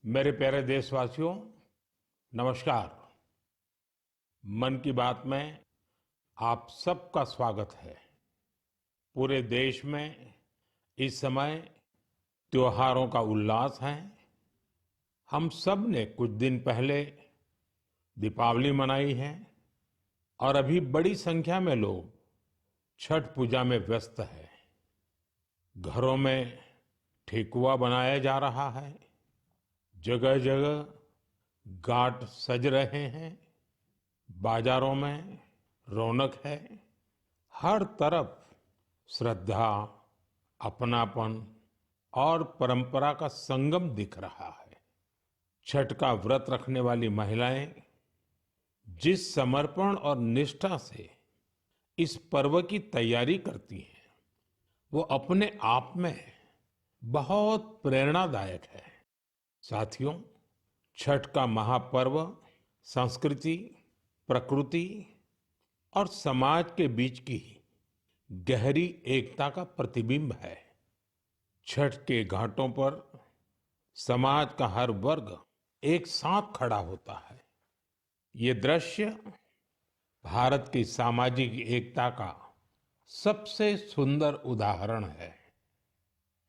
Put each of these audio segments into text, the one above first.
मेरे प्यारे देशवासियों, नमस्कार। मन की बात में आप सबका स्वागत है। पूरे देश में इस समय त्योहारों का उल्लास है। हम सब ने कुछ दिन पहले दीपावली मनाई है और अभी बड़ी संख्या में लोग छठ पूजा में व्यस्त है। घरों में ठेकुआ बनाया जा रहा है। जगह जगह घाट सज रहे हैं। बाजारों में रौनक है। हर तरफ श्रद्धा, अपनापन और परंपरा का संगम दिख रहा है। छठ का व्रत रखने वाली महिलाएं जिस समर्पण और निष्ठा से इस पर्व की तैयारी करती हैं, वो अपने आप में बहुत प्रेरणादायक है। साथियों, छठ का महापर्व संस्कृति, प्रकृति और समाज के बीच की गहरी एकता का प्रतिबिंब है। छठ के घाटों पर समाज का हर वर्ग एक साथ खड़ा होता है। ये दृश्य भारत की सामाजिक एकता का सबसे सुंदर उदाहरण है।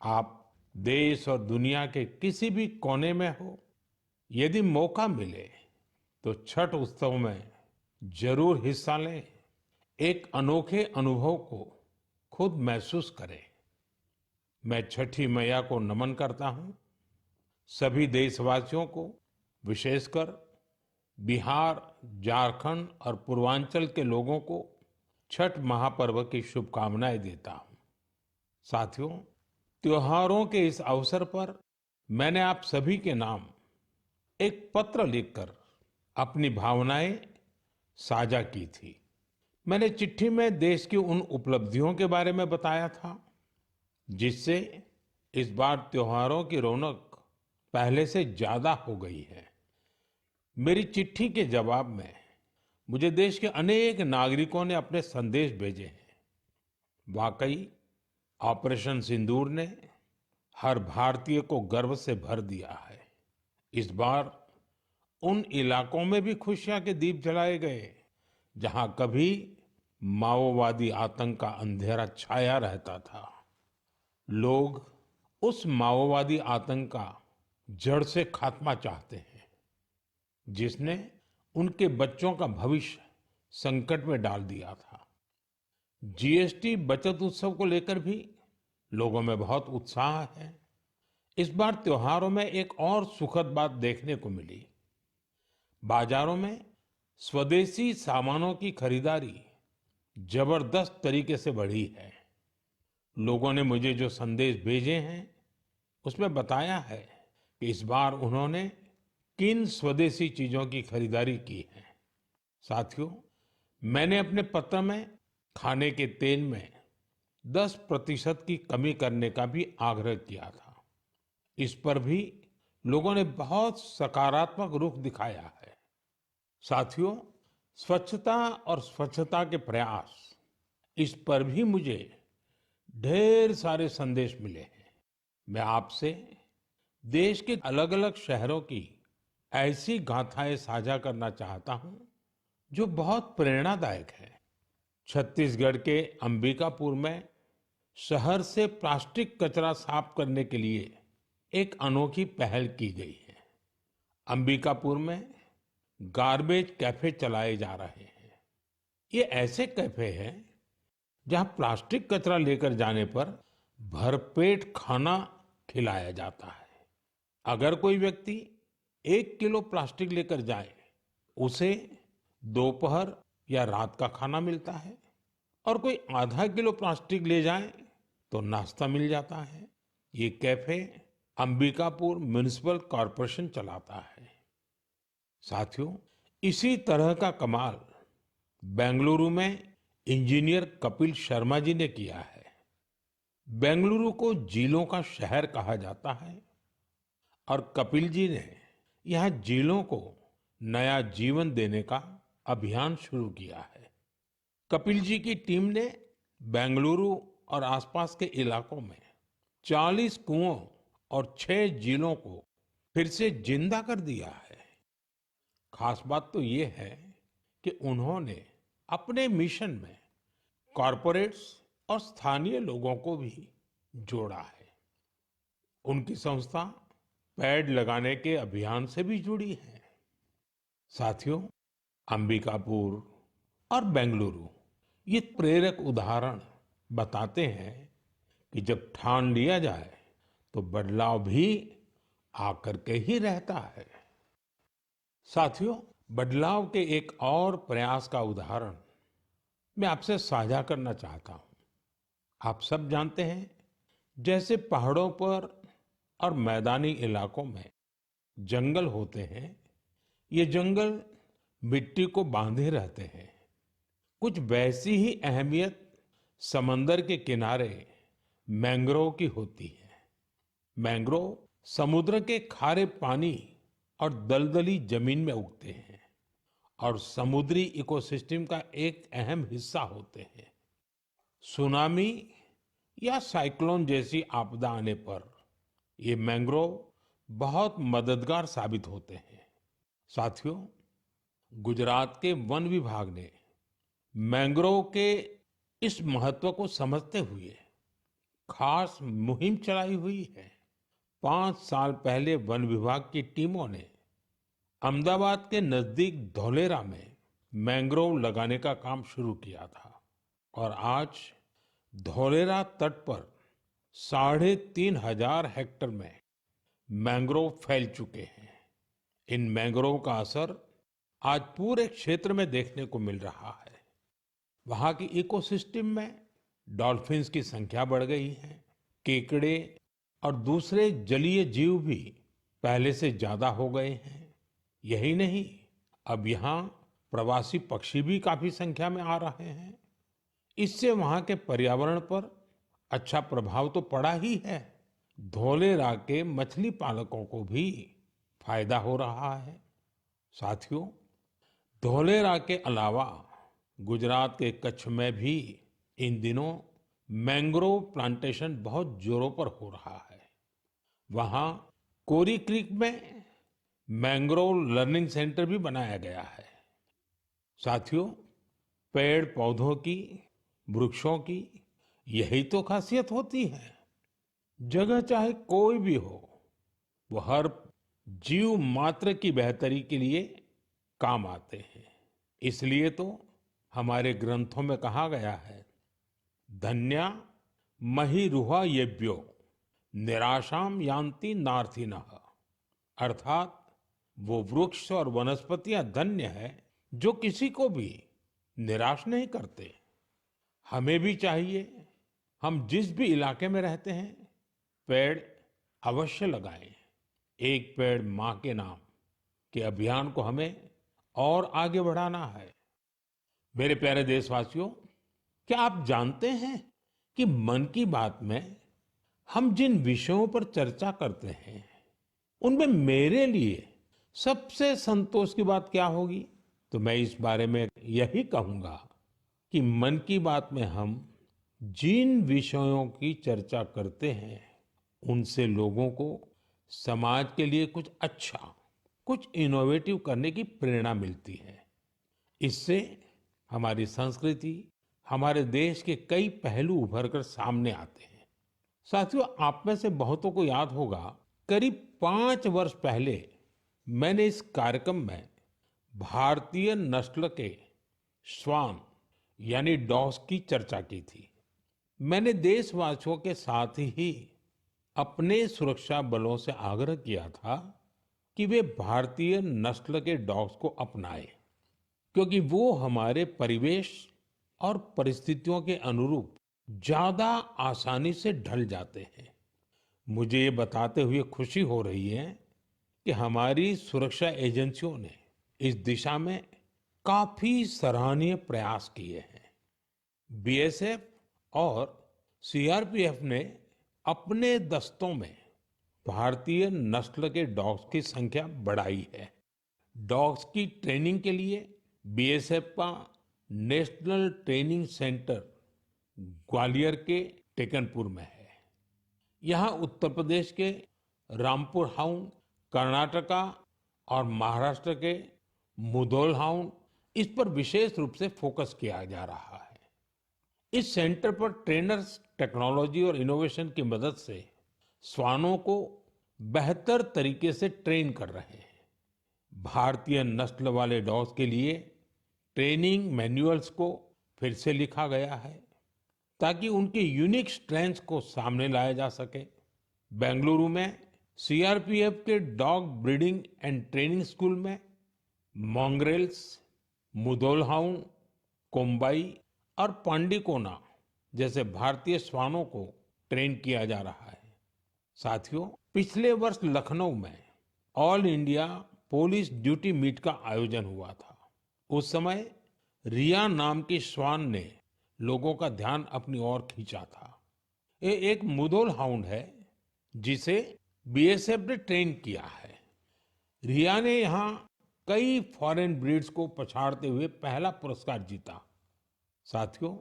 आप देश और दुनिया के किसी भी कोने में हो, यदि मौका मिले तो छठ उत्सव में जरूर हिस्सा लें। एक अनोखे अनुभव को खुद महसूस करें। मैं छठी मैया को नमन करता हूं। सभी देशवासियों को, विशेषकर बिहार, झारखंड और पूर्वांचल के लोगों को छठ महापर्व की शुभकामनाएं देता हूं। साथियों, त्योहारों के इस अवसर पर मैंने आप सभी के नाम एक पत्र लिखकर अपनी भावनाएं साझा की थी। मैंने चिट्ठी में देश की उन उपलब्धियों के बारे में बताया था जिससे इस बार त्योहारों की रौनक पहले से ज्यादा हो गई है। मेरी चिट्ठी के जवाब में मुझे देश के अनेक नागरिकों ने अपने संदेश भेजे हैं। वाकई ऑपरेशन सिंदूर ने हर भारतीय को गर्व से भर दिया है। इस बार उन इलाकों में भी खुशियां के दीप जलाए गए जहां कभी माओवादी आतंक का अंधेरा छाया रहता था। लोग उस माओवादी आतंक का जड़ से खात्मा चाहते हैं जिसने उनके बच्चों का भविष्य संकट में डाल दिया था। जीएसटी बचत उत्सव को लेकर भी लोगों में बहुत उत्साह है। इस बार त्योहारों में एक और सुखद बात देखने को मिली। बाजारों में स्वदेशी सामानों की खरीदारी जबरदस्त तरीके से बढ़ी है। लोगों ने मुझे जो संदेश भेजे हैं उसमें बताया है कि इस बार उन्होंने किन स्वदेशी चीजों की खरीदारी की है। साथियों, मैंने अपने पत्र में खाने के तेल में 10% की कमी करने का भी आग्रह किया था। इस पर भी लोगों ने बहुत सकारात्मक रुख दिखाया है। साथियों, स्वच्छता और स्वच्छता के प्रयास, इस पर भी मुझे ढेर सारे संदेश मिले हैं। मैं आपसे देश के अलग अलग शहरों की ऐसी गाथाएं साझा करना चाहता हूं जो बहुत प्रेरणादायक है। छत्तीसगढ़ के अंबिकापुर में शहर से प्लास्टिक कचरा साफ करने के लिए एक अनोखी पहल की गई है। अंबिकापुर में गार्बेज कैफे चलाए जा रहे हैं। ये ऐसे कैफे हैं जहां प्लास्टिक कचरा लेकर जाने पर भरपेट खाना खिलाया जाता है। अगर कोई व्यक्ति 1 किलो प्लास्टिक लेकर जाए, उसे दोपहर या रात का खाना मिलता है, और कोई आधा किलो प्लास्टिक ले जाए तो नाश्ता मिल जाता है। ये कैफे अंबिकापुर म्युनिसिपल कॉरपोरेशन चलाता है। साथियों, इसी तरह का कमाल बेंगलुरु में इंजीनियर कपिल शर्मा जी ने किया है। बेंगलुरु को झीलों का शहर कहा जाता है और कपिल जी ने यहाँ झीलों को नया जीवन देने का अभियान शुरू किया है। कपिल जी की टीम ने बेंगलुरु और आसपास के इलाकों में 40 कुओं और 6 झीलों को फिर से जिंदा कर दिया है। खास बात तो ये है कि उन्होंने अपने मिशन में कॉरपोरेट्स और स्थानीय लोगों को भी जोड़ा है। उनकी संस्था पेड़ लगाने के अभियान से भी जुड़ी है। साथियों, अंबिकापुर और बेंगलुरु ये प्रेरक उदाहरण बताते हैं कि जब ठान लिया जाए तो बदलाव भी आकर के ही रहता है। साथियों, बदलाव के एक और प्रयास का उदाहरण मैं आपसे साझा करना चाहता हूं। आप सब जानते हैं, जैसे पहाड़ों पर और मैदानी इलाकों में जंगल होते हैं, ये जंगल मिट्टी को बांधे रहते हैं। कुछ वैसी ही अहमियत समंदर के किनारे मैंग्रोव की होती है। मैंग्रोव समुद्र के खारे पानी और दलदली जमीन में उगते हैं और समुद्री इकोसिस्टम का एक अहम हिस्सा होते हैं। सुनामी या साइक्लोन जैसी आपदा आने पर ये मैंग्रोव बहुत मददगार साबित होते हैं। साथियों, गुजरात के वन विभाग ने मैंग्रोव के इस महत्व को समझते हुए खास मुहिम चलाई हुई है। 5 साल पहले वन विभाग की टीमों ने अहमदाबाद के नजदीक धौलेरा में मैंग्रोव लगाने का काम शुरू किया था और आज धौलेरा तट पर 3,500 हेक्टेयर में मैंग्रोव फैल चुके हैं। इन मैंग्रोव का असर आज पूरे क्षेत्र में देखने को मिल रहा है। वहां की इकोसिस्टम में डॉल्फिन्स की संख्या बढ़ गई है। केकड़े और दूसरे जलीय जीव भी पहले से ज्यादा हो गए हैं। यही नहीं, अब यहाँ प्रवासी पक्षी भी काफी संख्या में आ रहे हैं। इससे वहां के पर्यावरण पर अच्छा प्रभाव तो पड़ा ही है, धौलेरा के मछली पालकों को भी फायदा हो रहा है। साथियों, धौलेरा के अलावा गुजरात के कच्छ में भी इन दिनों मैंग्रोव प्लांटेशन बहुत जोरों पर हो रहा है। वहां कोरी क्रीक में मैंग्रोव लर्निंग सेंटर भी बनाया गया है। साथियों, पेड़ पौधों की, वृक्षों की यही तो खासियत होती है। जगह चाहे कोई भी हो, वो हर जीव मात्र की बेहतरी के लिए काम आते हैं। इसलिए तो हमारे ग्रंथों में कहा गया है, धन्या महिरुहा येभ्यो निराशाम यान्ति नार्थिनः। अर्थात वो वृक्ष और वनस्पतियां धन्य है जो किसी को भी निराश नहीं करते। हमें भी चाहिए, हम जिस भी इलाके में रहते हैं, पेड़ अवश्य लगाएं। एक पेड़ मां के नाम के अभियान को हमें और आगे बढ़ाना है। मेरे प्यारे देशवासियों, क्या आप जानते हैं कि मन की बात में हम जिन विषयों पर चर्चा करते हैं, उनमें मेरे लिए सबसे संतोष की बात क्या होगी? तो मैं इस बारे में यही कहूंगा कि मन की बात में हम जिन विषयों की चर्चा करते हैं, उनसे लोगों को समाज के लिए कुछ अच्छा, कुछ इनोवेटिव करने की प्रेरणा मिलती है। इससे हमारी संस्कृति, हमारे देश के कई पहलू उभर कर सामने आते हैं। साथियों, आप में से बहुतों को याद होगा, करीब 5 वर्ष पहले मैंने इस कार्यक्रम में भारतीय नस्ल के श्वान यानी डॉग्स की चर्चा की थी। मैंने देशवासियों के साथ ही अपने सुरक्षा बलों से आग्रह किया था कि वे भारतीय नस्ल के डॉग्स को अपनाएं, क्योंकि वो हमारे परिवेश और परिस्थितियों के अनुरूप ज्यादा आसानी से ढल जाते हैं। मुझे ये बताते हुए खुशी हो रही है कि हमारी सुरक्षा एजेंसियों ने इस दिशा में काफी सराहनीय प्रयास किए हैं। बीएसएफ और सीआरपीएफ ने अपने दस्तों में भारतीय नस्ल के डॉग्स की संख्या बढ़ाई है। डॉग्स की ट्रेनिंग के लिए बीएसएफ का नेशनल ट्रेनिंग सेंटर ग्वालियर के टेकनपुर में है। यहाँ उत्तर प्रदेश के रामपुर हाउंड कर्नाटका और महाराष्ट्र के मुधोल हाउंड, इस पर विशेष रूप से फोकस किया जा रहा है। इस सेंटर पर ट्रेनर्स टेक्नोलॉजी और इनोवेशन की मदद से श्वानों को बेहतर तरीके से ट्रेन कर रहे हैं। भारतीय नस्ल वाले डॉग्स के लिए ट्रेनिंग मैनुअल्स को फिर से लिखा गया है ताकि उनके यूनिक स्ट्रेंथ्स को सामने लाया जा सके। बेंगलुरु में सीआरपीएफ के dog breeding and training school में मॉन्ग्रेल्स, मुधोल हाउंड, कोम्बाई और पांडिकोना जैसे भारतीय श्वानों को ट्रेन किया जा रहा है। साथियों, पिछले वर्ष लखनऊ में all India police duty meet का आयोजन हुआ था। उस समय रिया नाम की श्वान ने लोगों का ध्यान अपनी ओर खींचा था। ये एक मुधोल हाउंड है जिसे बीएसएफ ने ट्रेन किया है। रिया ने यहाँ कई फॉरेन ब्रीड्स को पछाड़ते हुए पहला पुरस्कार जीता। साथियों,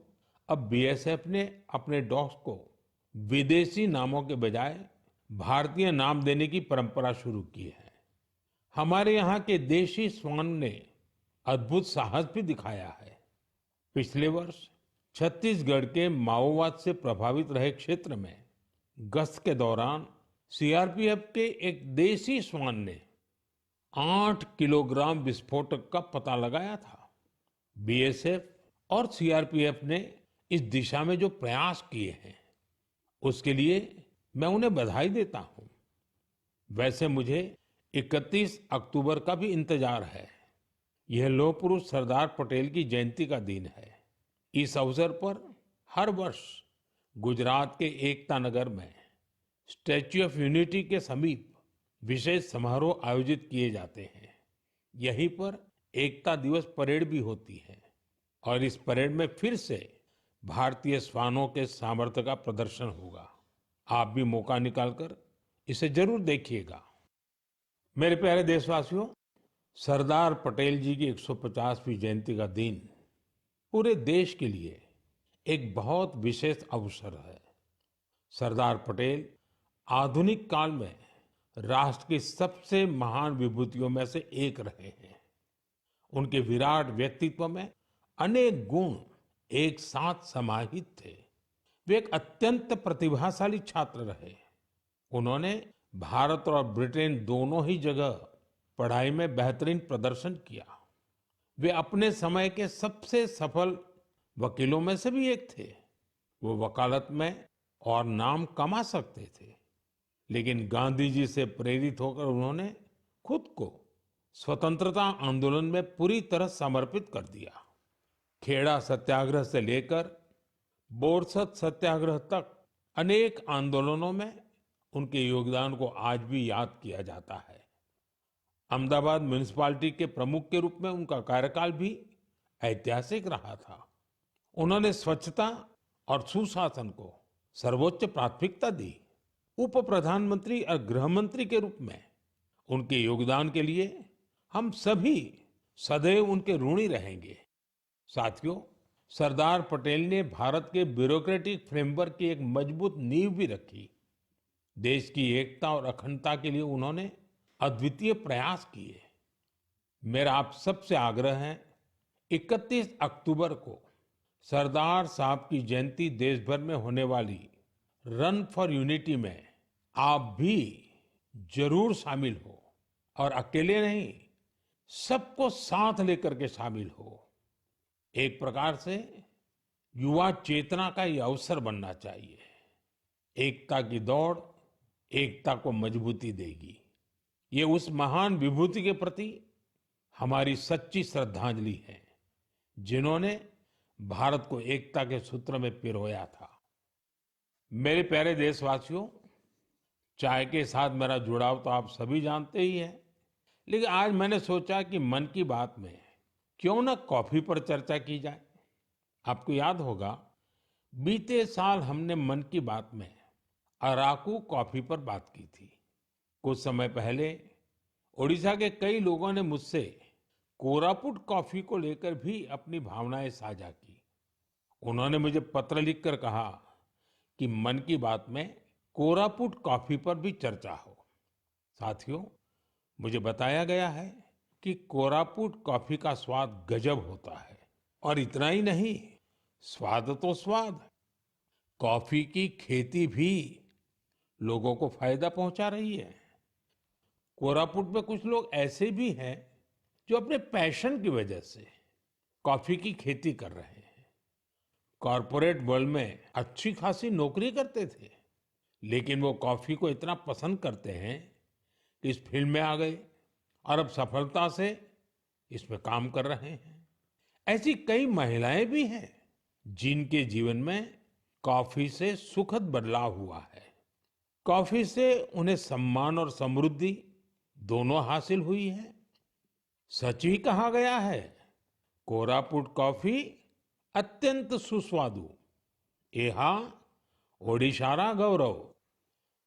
अब बीएसएफ ने अपने डॉग्स को विदेशी नामों के बजाय भारतीय नाम देने की परंपरा शुरू की है। हमारे यहाँ के देशी श्वान ने अद्भुत साहस भी दिखाया है। पिछले वर्ष छत्तीसगढ़ के माओवाद से प्रभावित रहे क्षेत्र में गश्त के दौरान सीआरपीएफ के एक देसी श्वान ने 8 किलोग्राम विस्फोटक का पता लगाया था। बीएसएफ और सीआरपीएफ ने इस दिशा में जो प्रयास किए हैं उसके लिए मैं उन्हें बधाई देता हूं। वैसे मुझे 31 अक्टूबर का भी इंतजार है। यह लौह पुरुष सरदार पटेल की जयंती का दिन है। इस अवसर पर हर वर्ष गुजरात के एकता नगर में स्टैच्यू ऑफ यूनिटी के समीप विशेष समारोह आयोजित किए जाते हैं। यहीं पर एकता दिवस परेड भी होती है और इस परेड में फिर से भारतीय श्वानों के सामर्थ्य का प्रदर्शन होगा। आप भी मौका निकालकर इसे जरूर देखिएगा। मेरे प्यारे देशवासियों, सरदार पटेल जी की 150वीं जयंती का दिन पूरे देश के लिए एक बहुत विशेष अवसर है। सरदार पटेल आधुनिक काल में राष्ट्र की सबसे महान विभूतियों में से एक रहे हैं। उनके विराट व्यक्तित्व में अनेक गुण एक साथ समाहित थे। वे एक अत्यंत प्रतिभाशाली छात्र रहे। उन्होंने भारत और ब्रिटेन दोनों ही जगह पढ़ाई में बेहतरीन प्रदर्शन किया। वे अपने समय के सबसे सफल वकीलों में से भी एक थे। वो वकालत में और नाम कमा सकते थे, लेकिन गांधी जी से प्रेरित होकर उन्होंने खुद को स्वतंत्रता आंदोलन में पूरी तरह समर्पित कर दिया। खेड़ा सत्याग्रह से लेकर बोरसद सत्याग्रह तक अनेक आंदोलनों में उनके योगदान को आज भी याद किया जाता है। अहमदाबाद म्युनिसिपैलिटी के प्रमुख के रूप में उनका कार्यकाल भी ऐतिहासिक रहा था। उन्होंने स्वच्छता और सुशासन को सर्वोच्च प्राथमिकता दी। उप प्रधानमंत्री और गृह मंत्री के रूप में उनके योगदान के लिए हम सभी सदैव उनके ऋणी रहेंगे। साथियों, सरदार पटेल ने भारत के ब्यूरोक्रेटिक फ्रेमवर्क की एक मजबूत नींव भी रखी। देश की एकता और अखंडता के लिए उन्होंने अद्वितीय प्रयास किए। मेरा आप सबसे आग्रह है, 31 अक्टूबर को सरदार साहब की जयंती देश भर में होने वाली रन फॉर यूनिटी में आप भी जरूर शामिल हो और अकेले नहीं, सबको साथ लेकर के शामिल हो। एक प्रकार से युवा चेतना का ये अवसर बनना चाहिए। एकता की दौड़ एकता को मजबूती देगी। ये उस महान विभूति के प्रति हमारी सच्ची श्रद्धांजलि है जिन्होंने भारत को एकता के सूत्र में पिरोया था। मेरे प्यारे देशवासियों, चाय के साथ मेरा जुड़ाव तो आप सभी जानते ही हैं, लेकिन आज मैंने सोचा कि मन की बात में क्यों ना कॉफी पर चर्चा की जाए। आपको याद होगा, बीते साल हमने मन की बात में अराकू कॉफी पर बात की थी। कुछ समय पहले ओडिशा के कई लोगों ने मुझसे कोरापुट कॉफी को लेकर भी अपनी भावनाएं साझा की। उन्होंने मुझे पत्र लिखकर कहा कि मन की बात में कोरापुट कॉफी पर भी चर्चा हो। साथियों, मुझे बताया गया है कि कोरापुट कॉफी का स्वाद गजब होता है। और इतना ही नहीं, स्वाद तो स्वाद, कॉफी की खेती भी लोगों को फायदा पहुंचा रही है। कोरापुट में कुछ लोग ऐसे भी हैं जो अपने पैशन की वजह से कॉफी की खेती कर रहे हैं। कॉरपोरेट वर्ल्ड में अच्छी खासी नौकरी करते थे, लेकिन वो कॉफी को इतना पसंद करते हैं कि इस फील्ड में आ गए और अब सफलता से इसमें काम कर रहे हैं। ऐसी कई महिलाएं भी हैं जिनके जीवन में कॉफी से सुखद बदलाव हुआ है। कॉफी से उन्हें सम्मान और समृद्धि दोनों हासिल हुई है। सच ही कहा गया है, कोरापुट कॉफी अत्यंत सुस्वादु, एहा ओडिशारा गौरव।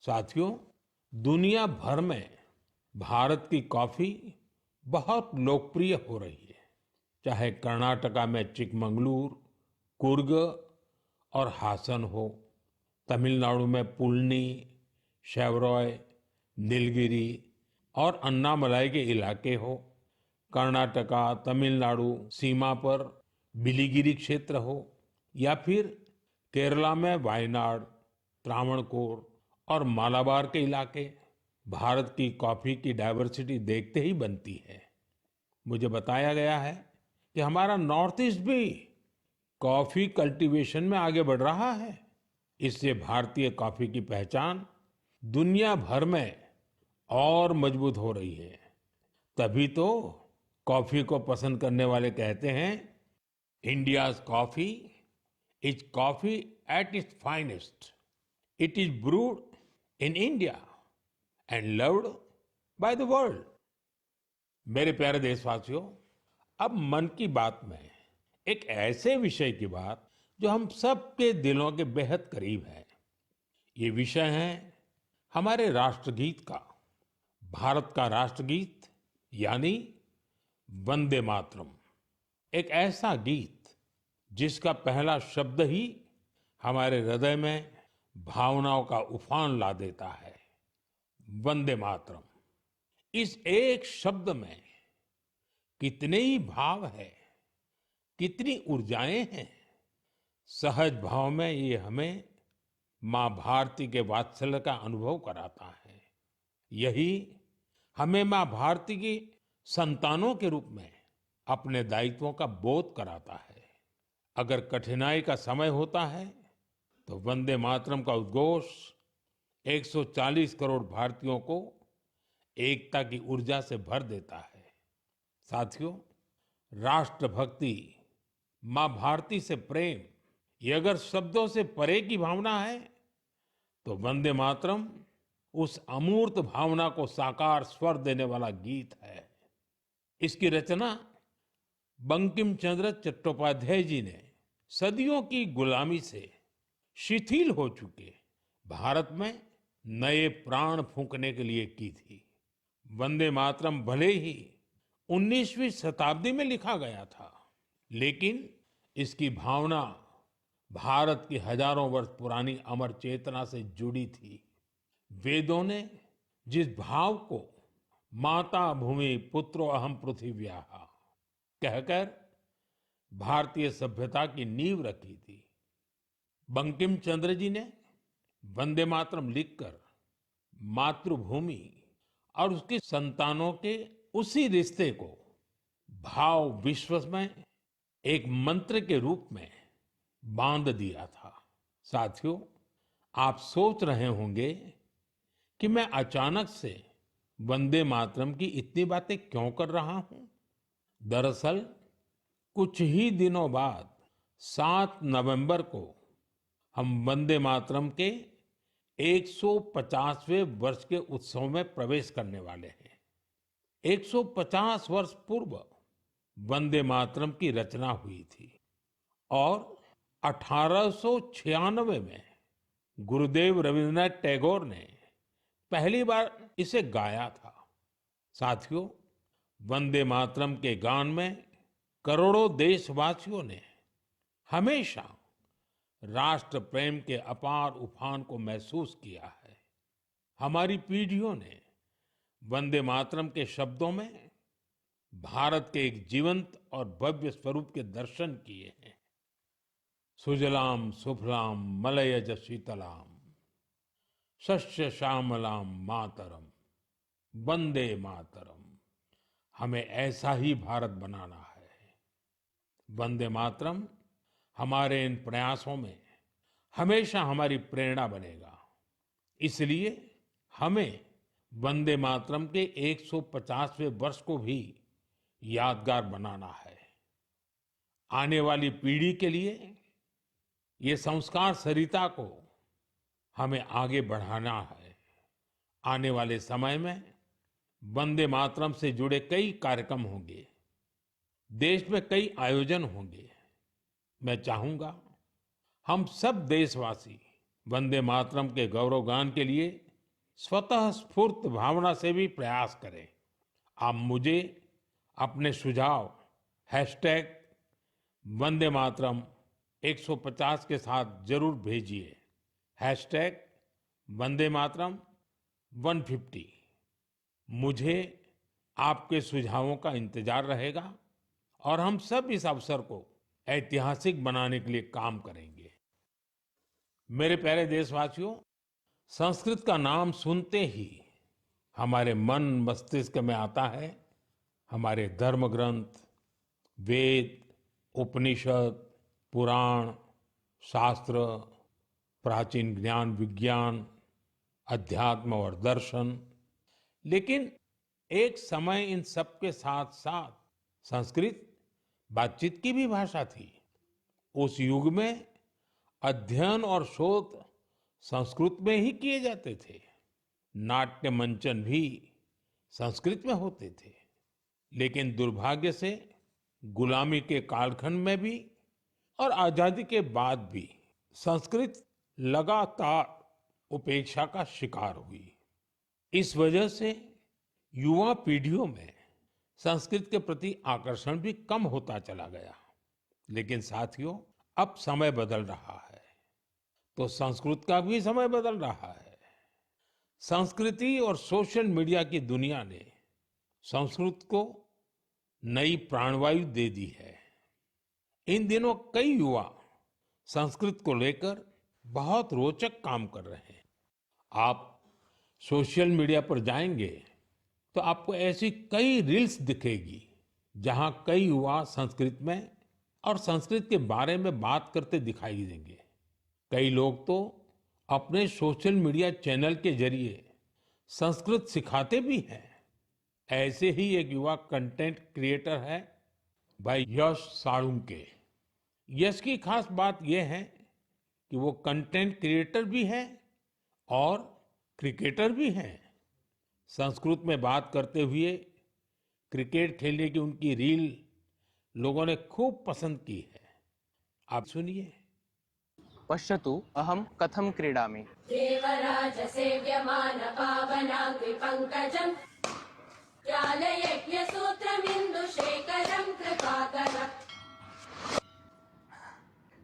साथियों, दुनिया भर में भारत की कॉफी बहुत लोकप्रिय हो रही है। चाहे कर्नाटका में चिकमंगलूर, कुर्ग और हासन हो, तमिलनाडु में पुल्नी, शेवरॉय, नीलगिरी और अन्नामलाई के इलाके हो, कर्नाटका तमिलनाडु सीमा पर बिलिगिरी क्षेत्र हो, या फिर केरला में वायनाड, त्रावणकोर और मालाबार के इलाके, भारत की कॉफी की डाइवर्सिटी देखते ही बनती है। मुझे बताया गया है कि हमारा नॉर्थ ईस्ट भी कॉफी कल्टीवेशन में आगे बढ़ रहा है। इससे भारतीय कॉफी की पहचान दुनिया भर में और मजबूत हो रही है। तभी तो कॉफी को पसंद करने वाले कहते हैं, India's coffee is coffee at its finest. It is brood in India and loved by the world. मेरे प्यारे देशवासियों, अब मन की बात में एक ऐसे विषय की बात जो हम सबके दिलों के बेहद करीब है। ये विषय है हमारे राष्ट्रगीत का। भारत का राष्ट्रगीत यानी वंदे मातरम। एक ऐसा गीत जिसका पहला शब्द ही हमारे हृदय में भावनाओं का उफान ला देता है। वंदे मातरम, इस एक शब्द में कितने ही भाव है, कितनी ऊर्जाएं हैं। सहज भाव में ये हमें माँ भारती के वात्सल्य का अनुभव कराता है। यही हमें माँ भारती की संतानों के रूप में अपने दायित्वों का बोध कराता है। अगर कठिनाई का समय होता है तो वंदे मातरम का उद्घोष 140 करोड़ भारतीयों को एकता की ऊर्जा से भर देता है। साथियों, राष्ट्रभक्ति, माँ भारती से प्रेम, ये अगर शब्दों से परे की भावना है तो वंदे मातरम उस अमूर्त भावना को साकार स्वर देने वाला गीत है। इसकी रचना बंकिम चंद्र चट्टोपाध्याय जी ने सदियों की गुलामी से शिथिल हो चुके भारत में नए प्राण फूंकने के लिए की थी। वंदे मातरम भले ही 19वीं शताब्दी में लिखा गया था, लेकिन इसकी भावना भारत की हजारों वर्ष पुरानी अमर चेतना से जुड़ी थी। वेदों ने जिस भाव को माता भूमि पुत्रो अहम पृथिव्याः कहकर भारतीय सभ्यता की नींव रखी थी, बंकिम चंद्र जी ने वंदे मातरम लिखकर मातृभूमि और उसकी संतानों के उसी रिश्ते को भाव विश्व में एक मंत्र के रूप में बांध दिया था। साथियों, आप सोच रहे होंगे कि मैं अचानक से वंदे मातरम की इतनी बातें क्यों कर रहा हूं। दरअसल कुछ ही दिनों बाद 7 नवंबर को हम वंदे मातरम के 150वें वर्ष के उत्सव में प्रवेश करने वाले हैं। 150 वर्ष पूर्व वंदे मातरम की रचना हुई थी और 1896 में गुरुदेव रविंद्रनाथ टैगोर ने पहली बार इसे गाया था। साथियों, वंदे मातरम के गान में करोड़ों देशवासियों ने हमेशा राष्ट्र प्रेम के अपार उफान को महसूस किया है। हमारी पीढ़ियों ने वंदे मातरम के शब्दों में भारत के एक जीवंत और भव्य स्वरूप के दर्शन किए हैं। सुजलाम सुफलाम मलयज शीतलाम शस्य श्यामलाम मातरम वंदे मातरम। हमें ऐसा ही भारत बनाना है। वंदे मातरम हमारे इन प्रयासों में हमेशा हमारी प्रेरणा बनेगा। इसलिए हमें वंदे मातरम के 150वें वर्ष को भी यादगार बनाना है। आने वाली पीढ़ी के लिए ये संस्कार सरिता को हमें आगे बढ़ाना है। आने वाले समय में वंदे मातरम से जुड़े कई कार्यक्रम होंगे, देश में कई आयोजन होंगे। मैं चाहूंगा हम सब देशवासी वंदे मातरम के गौरवगान के लिए स्वतः स्फूर्त भावना से भी प्रयास करें। आप मुझे अपने सुझाव हैशटैग वंदे मातरम 150 के साथ जरूर भेजिए। हैशटैग वंदे मातरम 150। मुझे आपके सुझावों का इंतजार रहेगा और हम सब इस अवसर को ऐतिहासिक बनाने के लिए काम करेंगे। मेरे प्यारे देशवासियों, संस्कृत का नाम सुनते ही हमारे मन मस्तिष्क में आता है हमारे धर्म ग्रंथ, वेद, उपनिषद, पुराण, शास्त्र, प्राचीन ज्ञान विज्ञान, अध्यात्म और दर्शन। लेकिन एक समय इन सब के साथ साथ संस्कृत बातचीत की भी भाषा थी। उस युग में अध्ययन और शोध संस्कृत में ही किए जाते थे। नाट्य मंचन भी संस्कृत में होते थे। लेकिन दुर्भाग्य से गुलामी के कालखंड में भी और आजादी के बाद भी संस्कृत लगातार उपेक्षा का शिकार हुई। इस वजह से युवा पीढ़ियों में संस्कृत के प्रति आकर्षण भी कम होता चला गया। लेकिन साथियों, अब समय बदल रहा है, तो संस्कृत का भी समय बदल रहा है। संस्कृति और सोशल मीडिया की दुनिया ने संस्कृत को नई प्राणवायु दे दी है। इन दिनों कई युवा संस्कृत को लेकर बहुत रोचक काम कर रहे हैं। आप सोशल मीडिया पर जाएंगे तो आपको ऐसी कई रील्स दिखेगी जहां कई युवा संस्कृत में और संस्कृत के बारे में बात करते दिखाई देंगे। कई लोग तो अपने सोशल मीडिया चैनल के जरिए संस्कृत सिखाते भी हैं। ऐसे ही एक युवा कंटेंट क्रिएटर है भाई यश साळुंके। यश की खास बात यह है कि वो कंटेंट क्रिएटर भी है और क्रिकेटर भी हैं। संस्कृत में बात करते हुए क्रिकेट खेलने की उनकी रील लोगों ने खूब पसंद की है। आप सुनिए। पश्यतु अहं कथं क्रीडामि। देवराजसेव्यमान पावनाङ्घ्रिपङ्कजम् ज्ञानयज्ञसूत्रमिन्दुशेखरं कृपाकरम्।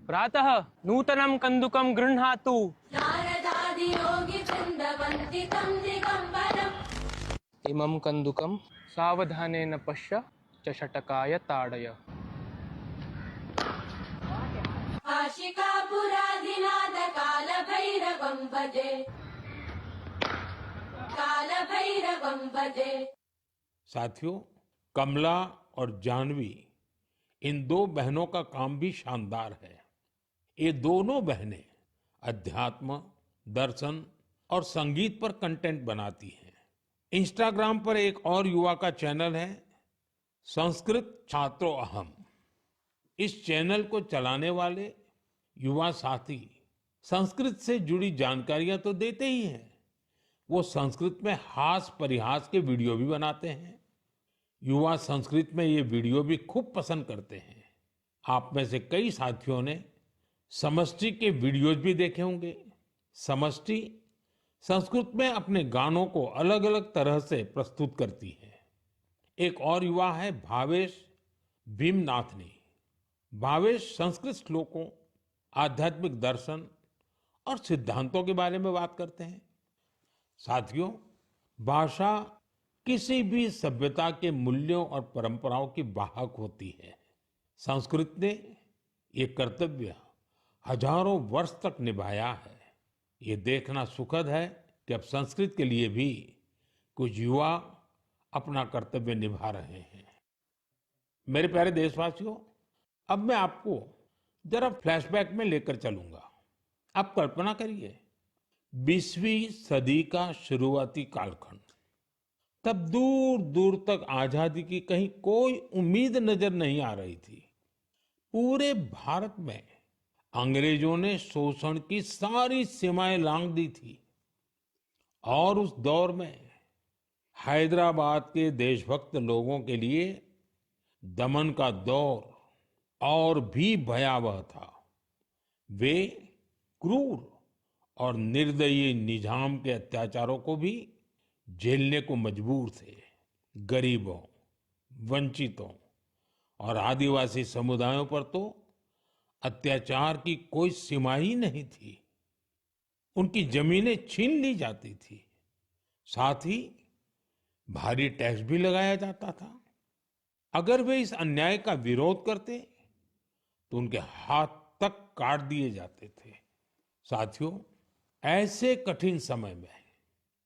प्रातः नूतनं कन्दुकं गृह्णातु। नारदादियोगिवृन्दवन्दितं दिगम्बरम्। इमं कन्दुकं सावधानेन पश्य चषटकाय ताडय। आशिकापुराधिनाथ कालभैरवं भजे, कालभैरवं भजे। साथियों, कमला और जानवी इन दो बहनों का काम भी शानदार है। ये दोनों बहनें अध्यात्म, दर्शन और संगीत पर कंटेंट बनाती हैं। इंस्टाग्राम पर एक और युवा का चैनल है संस्कृत छात्रो अहम। इस चैनल को चलाने वाले युवा साथी संस्कृत से जुड़ी जानकारियां तो देते ही हैं, वो संस्कृत में हास परिहास के वीडियो भी बनाते हैं। युवा संस्कृत में ये वीडियो भी खूब पसंद करते हैं। आप में से कई साथियों ने समष्टि के वीडियोज भी देखे होंगे। समष्टि संस्कृत में अपने गानों को अलग अलग तरह से प्रस्तुत करती है। एक और युवा है भावेश भीमनाथनी। भावेश संस्कृत श्लोकों, आध्यात्मिक दर्शन और सिद्धांतों के बारे में बात करते हैं। साथियों, भाषा किसी भी सभ्यता के मूल्यों और परंपराओं की वाहक होती है। संस्कृत ने ये कर्तव्य हजारों वर्ष तक निभाया है। ये देखना सुखद है कि अब संस्कृत के लिए भी कुछ युवा अपना कर्तव्य निभा रहे हैं। मेरे प्यारे देशवासियों, अब मैं आपको जरा फ्लैशबैक में लेकर चलूंगा। आप कल्पना करिए, 20वीं सदी का शुरुआती कालखंड। तब दूर दूर तक आजादी की कहीं कोई उम्मीद नजर नहीं आ रही थी। पूरे भारत में अंग्रेजों ने शोषण की सारी सीमाएं लांघ दी थी और उस दौर में हैदराबाद के देशभक्त लोगों के लिए दमन का दौर और भी भयावह था। वे क्रूर और निर्दयी निजाम के अत्याचारों को भी झेलने को मजबूर थे। गरीबों, वंचितों और आदिवासी समुदायों पर तो अत्याचार की कोई सीमा ही नहीं थी। उनकी जमीनें छीन ली जाती थी, साथ ही भारी टैक्स भी लगाया जाता था। अगर वे इस अन्याय का विरोध करते तो उनके हाथ तक काट दिए जाते थे। साथियों, ऐसे कठिन समय में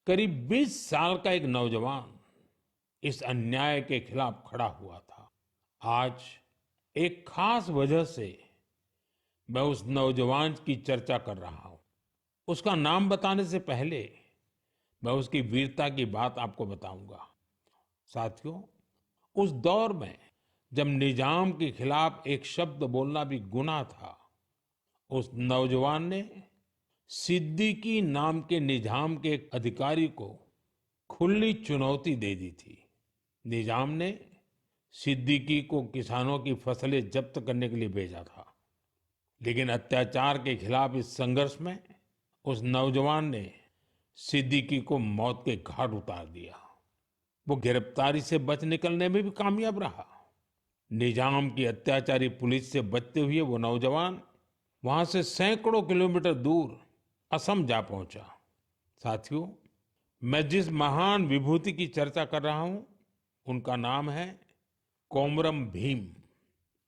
करीब 20 साल का एक नौजवान इस अन्याय के खिलाफ खड़ा हुआ था। आज एक खास वजह से मैं उस नौजवान की चर्चा कर रहा हूं। उसका नाम बताने से पहले मैं उसकी वीरता की बात आपको बताऊंगा। साथियों, उस दौर में जब निजाम के खिलाफ एक शब्द बोलना भी गुनाह था, उस नौजवान ने सिद्दीकी नाम के निजाम के एक अधिकारी को खुली चुनौती दे दी थी। निजाम ने सिद्दीकी को किसानों की फसलें जब्त करने के लिए भेजा था, लेकिन अत्याचार के खिलाफ इस संघर्ष में उस नौजवान ने सिद्दीकी को मौत के घाट उतार दिया। वो गिरफ्तारी से बच निकलने में भी कामयाब रहा। निजाम की अत्याचारी पुलिस से बचते हुए वो नौजवान वहां से सैकड़ों किलोमीटर दूर असम जा पहुंचा। साथियों, मैं जिस महान विभूति की चर्चा कर रहा हूं, उनका नाम है कोमरम भीम।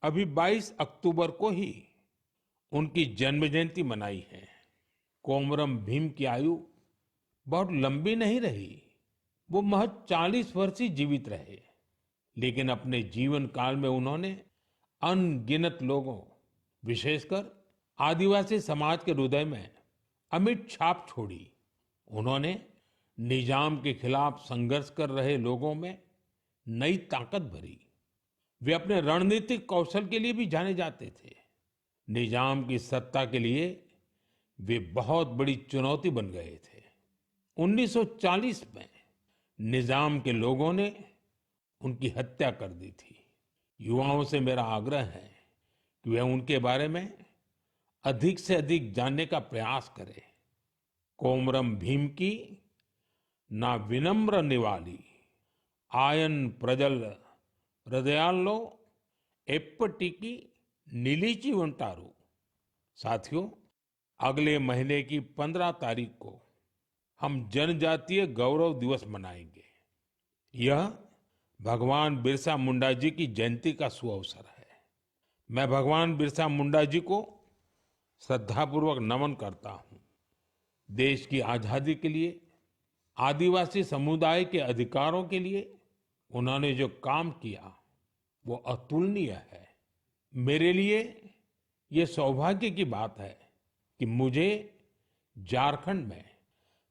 अभी 22 अक्टूबर को ही उनकी जन्म जयंती मनाई है। कोमरम भीम की आयु बहुत लंबी नहीं रही। वो महज 40 वर्ष ही जीवित रहे, लेकिन अपने जीवन काल में उन्होंने अनगिनत लोगों, विशेषकर आदिवासी समाज के हृदय में अमिट छाप छोड़ी। उन्होंने निजाम के खिलाफ संघर्ष कर रहे लोगों में नई ताकत भरी। वे अपने रणनीतिक कौशल के लिए भी जाने जाते थे। निजाम की सत्ता के लिए वे बहुत बड़ी चुनौती बन गए थे। 1940 में निजाम के लोगों ने उनकी हत्या कर दी थी। युवाओं से मेरा आग्रह है कि वे उनके बारे में अधिक से अधिक जानने का प्रयास करें। कोमरम भीम की ना विनम्र निवाली आयन प्रजल हृदयालो एप्पटिकी नीलीची उंटारू। साथियों, अगले महीने की 15 तारीख को हम जनजातीय गौरव दिवस मनाएंगे। यह भगवान बिरसा मुंडा जी की जयंती का सुअवसर है। मैं भगवान बिरसा मुंडा जी को श्रद्धापूर्वक नमन करता हूं। देश की आजादी के लिए, आदिवासी समुदाय के अधिकारों के लिए उन्होंने जो काम किया वो अतुलनीय है। मेरे लिए ये सौभाग्य की बात है कि मुझे झारखंड में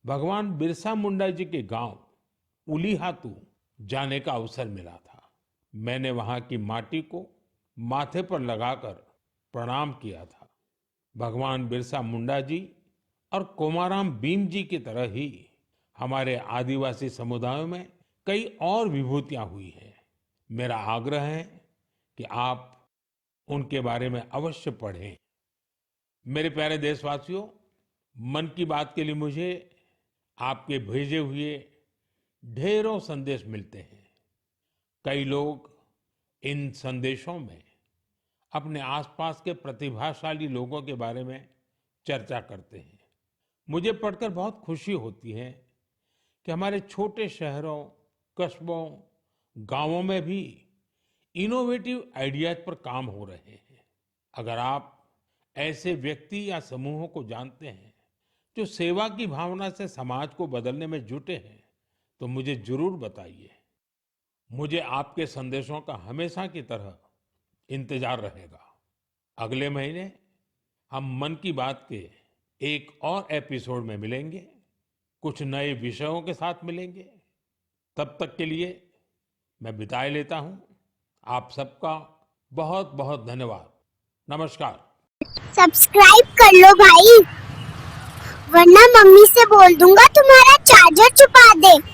भगवान बिरसा मुंडा जी के गांव उलीहातू जाने का अवसर मिला था। मैंने वहां की माटी को माथे पर लगाकर प्रणाम किया था। भगवान बिरसा मुंडा जी और कोमाराम भीम जी की तरह ही हमारे आदिवासी समुदायों में कई और विभूतियां हुई हैं। मेरा आग्रह है कि आप उनके बारे में अवश्य पढ़ें। मेरे प्यारे देशवासियों, मन की बात के लिए मुझे आपके भेजे हुए ढेरों संदेश मिलते हैं। कई लोग इन संदेशों में अपने आसपास के प्रतिभाशाली लोगों के बारे में चर्चा करते हैं। मुझे पढ़कर बहुत खुशी होती है कि हमारे छोटे शहरों कस्बों, गांवों में भी इनोवेटिव आइडियाज पर काम हो रहे हैं। अगर आप ऐसे व्यक्ति या समूहों को जानते हैं जो सेवा की भावना से समाज को बदलने में जुटे हैं, तो मुझे जरूर बताइए। मुझे आपके संदेशों का हमेशा की तरह इंतजार रहेगा। अगले महीने हम मन की बात के एक और एपिसोड में मिलेंगे, कुछ नए विषयों के साथ मिलेंगे। तब तक के लिए मैं विदाई लेता हूं। आप सबका बहुत बहुत धन्यवाद। नमस्कार। सब्सक्राइब कर लो भाई, वरना मम्मी से बोल दूंगा तुम्हारा चार्जर छुपा दे।